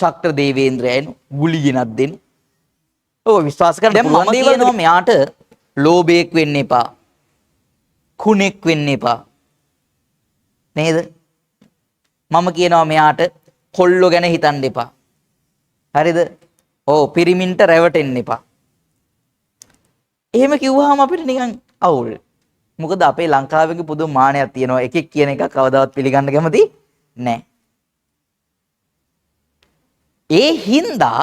චක්‍ර දේවේන්ද්‍රයන් ගුලි ගෙනත් දෙන්න. ඔය විශ්වාස කරන්න දැන් මම කියනවා මෙයාට ලෝභයෙක් වෙන්න එපා. කුණෙක් වෙන්න එපා. නේද? මම කියනවා මෙයාට කොල්ලෝ ගැන හිතන්න එපා. හරිද? ඔව් පිරිමින්ට රැවටෙන්න එපා. එහෙම කිව්වහම අපිට නිකන් අවුල්. මොකද අපේ ලංකාවේ පුදුම මානයක් තියෙනවා. එකෙක් කියන එක කවදාවත් පිළිගන්න කැමති නැහැ. ඒ හින්දා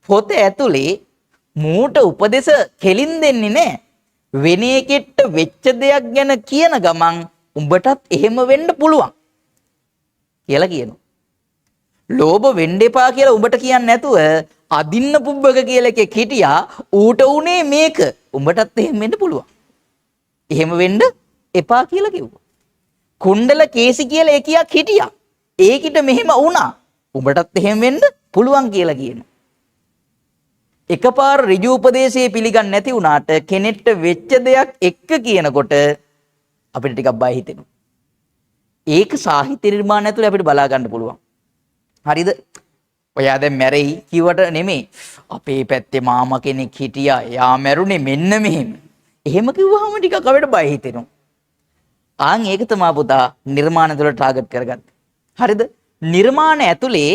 පොත ඇතුලේ මූට උපදේශ කෙලින් දෙන්නේ නැහැ. වෙන එකෙක්ට වෙච්ච දෙයක් ගැන කියන ගමන් උඹටත් එහෙම වෙන්න පුළුවන් කියලා කියනවා. ලෝභ වෙන්න එපා කියලා උඹට කියන්නේ නැතුව අදින්න පුබ්බක කියලා එකෙක් හිටියා. ඌට උනේ මේක. උඹටත් එහෙම වෙන්න පුළුවන්. එහෙම වෙන්න එපා කියලා කිව්වා. කුණ්ඩල කේසි කියලා එකියක් හිටියා. ඒකිට මෙහෙම වුණා. උඹටත් එහෙම වෙන්න පුළුවන් කියලා කියනවා. එකපාර ඍජු උපදේශයේ පිළිගන්නේ නැති වුණාට කෙනෙක්ට වෙච්ච දෙයක් එක්ක කියනකොට අපිට ටිකක් බය හිතෙනවා. ඒක සාහිත්‍ය නිර්මාණ ඇතුලේ අපිට බලා ගන්න පුළුවන්. හරිද? ඔයා දැන් මැරෙයි කිව්වට නෙමෙයි. අපේ පැත්තේ මාමා කෙනෙක් හිටියා. යා මැරුණේ මෙන්න මෙහෙම. එහෙම කිව්වහම ටිකක් අපිට බය හිතෙනවා. ආන් ඒක තමයි පුතා නිර්මාණ ඇතුලේ ටාගට් කරගත්තේ. හරිද? නිර්මාණ ඇතුලේ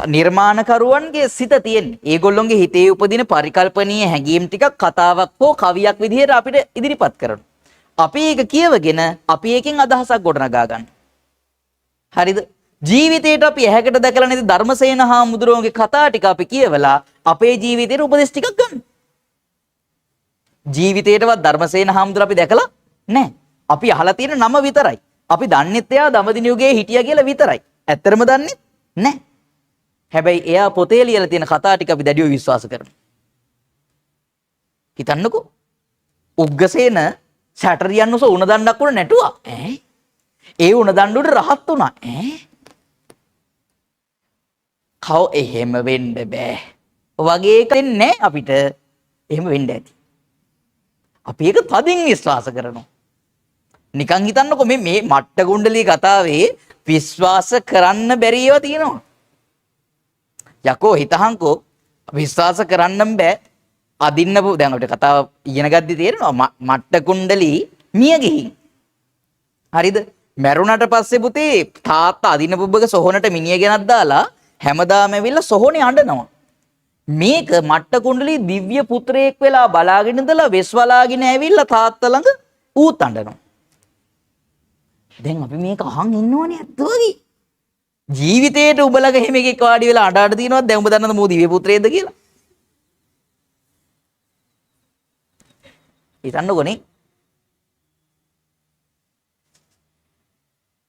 නිර්මාණකරුවන්ගේ සිත තියෙන්නේ. ඒගොල්ලොන්ගේ හිතේ උපදින පරිකල්පනීය හැඟීම් ටිකක් කතාවක් හෝ කවියක් විදිහට අපිට ඉදිරිපත් කරනවා. අපි ඒක කියවගෙන අපි එකෙන් අදහසක් ගොඩනගා ගන්න. හරිද? ජීවිතේට අපි ඇහැකට දැකලා නැති ධර්මසේන හාමුදුරුවන්ගේ කතා ටික අපි කියවලා අපේ ජීවිතේට උපදෙස් ටිකක් ගන්න. ජීවිතේටවත් ධර්මසේන හාමුදුරුව අපි දැකලා නැහැ. අපි අහලා තියෙන නම විතරයි. අපි දන්නෙත් එයා දඹදිව යුගයේ හිටියා කියලා විතරයි. ඇත්තටම දන්නේ නැහැ. හැබැයි එයා පොතේ ලියලා තියෙන කතා ටික අපි දැඩිව විශ්වාස කරනවා. හිතන්නකෝ. උග්ගසේන සැටරියන් උස උණ දණ්ඩක් උඩ නැටුවා. ඒ උණ දණ්ඩුවට රහත් වුණා. කව එහෙම වෙන්න බෑ. වගේ එකක් නැහැ අපිට. එහෙම වෙන්න ඇති. අපි ඒක තදින් විශ්වාස කරනවා. නිකන් හිතන්නකෝ මේ මට්ට කුණ්ඩලී කතාවේ විශ්වාස කරන්න බැරි ඒවා තියෙනවා. යකෝ හිතහන්කෝ විශ්වාස කරන්නම් බෑ. අදින්න දැන් අපිට කතාව ඉගෙන ගද්දි තේරෙනවා මට්ට කුණ්ඩලී මිය ගිහින්. හරිද? මැරුණට පස්සේ පුතේ තාත්තා අදින්න පුබ්බක සොහොනට මිනිහ ගෙනත් දාලා හැමදාම ඇවිල්ලා සොහොනේ අඬනවා. මේක මට්ට කුණ්ඩලී දිව්‍ය පුත්‍රයෙක් වෙලා බලාගෙන ඉඳලා වෙස් වලාගෙන ඇවිල්ලා තාත්තා ළඟ ඌත් අඬනවා. දැන් අපි මේක අහන් ඉන්නවනේ ඇත්ත වගේ. ජීවිතේට උඹලග එහෙම එකෙක් වාඩි වෙලා අඬ තියනවත් දැන් උඹ දන්නද මෝ දිව්‍ය පුත්‍රයෙක්ද කියලා? හිතන්නකොනේ.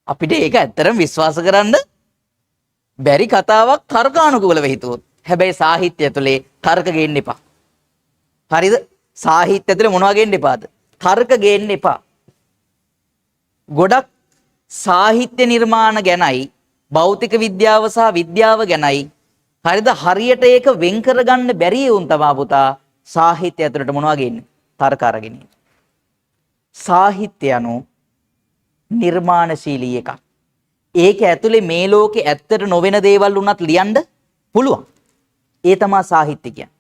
අපිට ඒක ඇත්තටම විශ්වාස කරන්න බැරි කතාවක් තර්කානුකූලව හිතුවොත්. හැබැයි සාහිත්‍ය ඇතුලේ තර්ක ගේන්න එපා. හරිද? සාහිත්‍ය ඇතුලේ මොනවා ගේන්න එපාද? තර්ක ගේන්න එපා. ගොඩක් සාහිත්‍ය නිර්මාණ ගැනයි භෞතික විද්‍යාව සහ විද්‍යාව ගැනයි හරිද හරියට ඒක වෙන් කරගන්න බැරි වුන් තමා පුතා සාහිත්‍ය ඇතුළට මොනවා ගේන්නේ? තර්ක අරගෙන. සාහිත්‍ය anu නිර්මාණශීලී එකක්. ඒක ඇතුලේ මේ ලෝකේ ඇත්තට නොවන දේවල් උනත් ලියන්න පුළුවන්. ඒ තමයි සාහිත්‍ය කියන්නේ.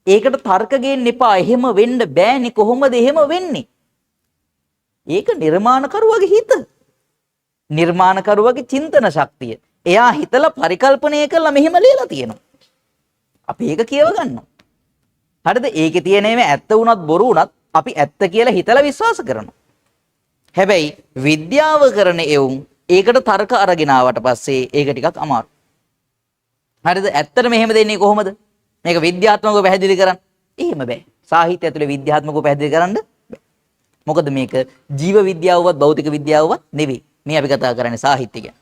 ඒකට තර්ක ගේන්න එපා. එහෙම වෙන්න බෑනේ. කොහොමද එහෙම වෙන්නේ? ඒක නිර්මාණකරුවගේ හිත. නිර්මාණකරුවගේ චින්තන ශක්තිය. එයා හිතලා පරිකල්පනය කරලා මෙහෙම ලියලා තියෙනවා. අපි ඒක කියව ගන්නවා. හරිද? ඒකේ තියෙන ඒවා ඇත්ත වුණත් බොරු වුණත් අපි ඇත්ත කියලා හිතලා විශ්වාස කරනවා. හැබැයි විද්‍යාව කරන එවුන් ඒකට තර්ක අරගෙන ආවට පස්සේ ඒක ටිකක් අමාරු. හරිද? ඇත්තට මෙහෙම දෙන්නේ කොහොමද? මේක විද්‍යාත්මකව පැහැදිලි කරන්න. එහෙම බෑ. සාහිත්‍ය ඇතුලේ විද්‍යාත්මකව පැහැදිලි කරන්න බෑ. මොකද මේක ජීව විද්‍යාවවත් භෞතික විද්‍යාවවත් නෙවෙයි. මේ අපි කතා කරන්නේ සාහිත්‍ය ගැන.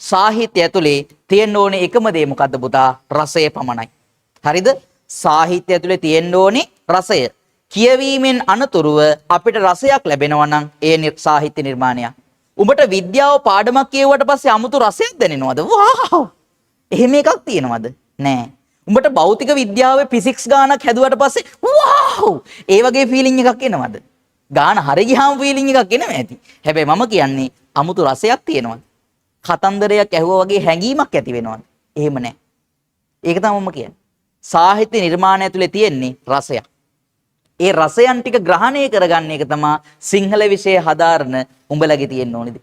සාහිත්‍ය ඇතුලේ තියෙන්න ඕනේ එකම දේ මොකද්ද පුතා? රසය පමණයි. හරිද? සාහිත්‍ය ඇතුලේ තියෙන්න ඕනේ රසය. කියවීමෙන් අනතුරුව අපිට රසයක් ලැබෙනවා නම් ඒ සාහිත්‍ය නිර්මාණයක්. උඹට විද්‍යාව පාඩමක් කියවුවට පස්සේ 아무තු රසයක් දැනෙනවද? වහව්. එහෙම එකක් තියෙනවද? නෑ. උඹට භෞතික විද්‍යාවේ ෆිසික්ස් ගානක් හැදුවට පස්සේ වව් ඒ වගේ ෆීලිං එකක් එනවද? ගාන හරි ගියාම ෆීලිං එකක් එනවා ඇති. හැබැයි මම කියන්නේ 아무තු රසයක් තියෙනවද? කතන්දරයක් ඇහුවා වගේ හැඟීමක් ඇති වෙනවද? එහෙම නැහැ. ඒක තමයි මම කියන්නේ. සාහිත්‍ය නිර්මාණය ඇතුලේ තියෙන්නේ රසයක්. ඒ රසයන් ටික ග්‍රහණය කරගන්න එක තමයි සිංහල විෂය හදාරන උඹලගේ තියෙන්න ඕනේද?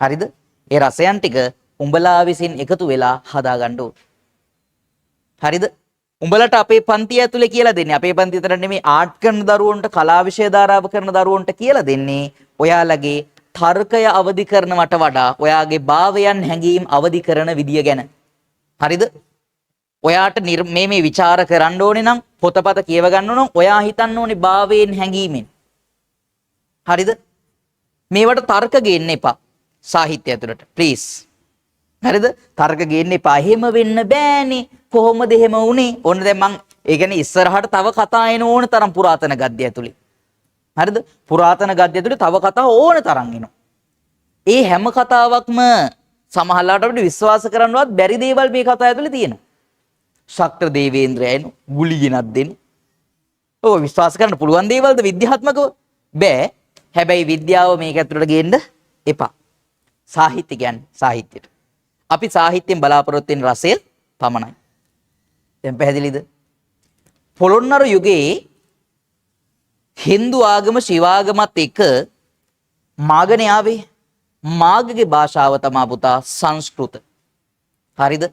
හරිද? ඒ රසයන් ටික උඹලා විසින් එකතු වෙලා හදා ගන්න ඕනේ. හරිද? උඹලට අපේ පන්තිය ඇතුලේ කියලා දෙන්නේ. අපේ පන්තිය විතර නෙමෙයි ආර්ට් කරන දරුවන්ට, කලා විෂය ධාරාව කරන දරුවන්ට කියලා දෙන්නේ. ඔයාලගේ තර්කය අවදි කරනවට වඩා ඔයාගේ භාවයන් හැඟීම් අවදි කරන විදිය ගැන. හරිද? ඔයාට මේ ਵਿਚාර කරන්න ඕනේ නම් පොතපත කියව ගන්න නම් ඔයා හිතන්න ඕනේ භාවයෙන් හැඟීමෙන්. හරිද? මේවට තර්ක ගේන්න එපා. සාහිත්‍ය ඇතුළට ප්ලීස්. හරිද? තර්ක ගේන්න එපා. එහෙම වෙන්න බෑනේ. කොහොමද එහෙම වුනේ? ඕන දැන් මං ඒ කියන්නේ ඉස්සරහට තව කතා එන ඕන තරම් පුරාතන ගද්‍ය ඇතුළේ. හරිද? පුරාතන ගද්‍ය ඇතුළේ තව කතා ඕන තරම් එනවා. ඒ හැම කතාවක්ම සමහරවිට අපිට විශ්වාස කරන්නවත් බැරි දේවල් මේ කතාව ඇතුළේ තියෙනවා. ශක්‍ර දේවේන්ද්‍රයන් ගුලි ගෙනත් දෙන්න. ඔය විශ්වාස කරන්න පුළුවන් දේවල්ද විද්‍යාත්මකව? බෑ. හැබැයි විද්‍යාව මේක ඇතුළට ගේන්න එපා. සාහිත්‍ය කියන්නේ සාහිත්‍යයට. අපි සාහිත්‍යයෙන් බලාපොරොත්තු වෙන රසය පමණයි. දැන් පැහැදිලිද? පොළොන්නරු යුගයේ Hindu ආගම ශිවාගමත් එක්ක මාගනේ ආවේ. මාගගේ භාෂාව තමයි පුතා සංස්කෘත. හරිද?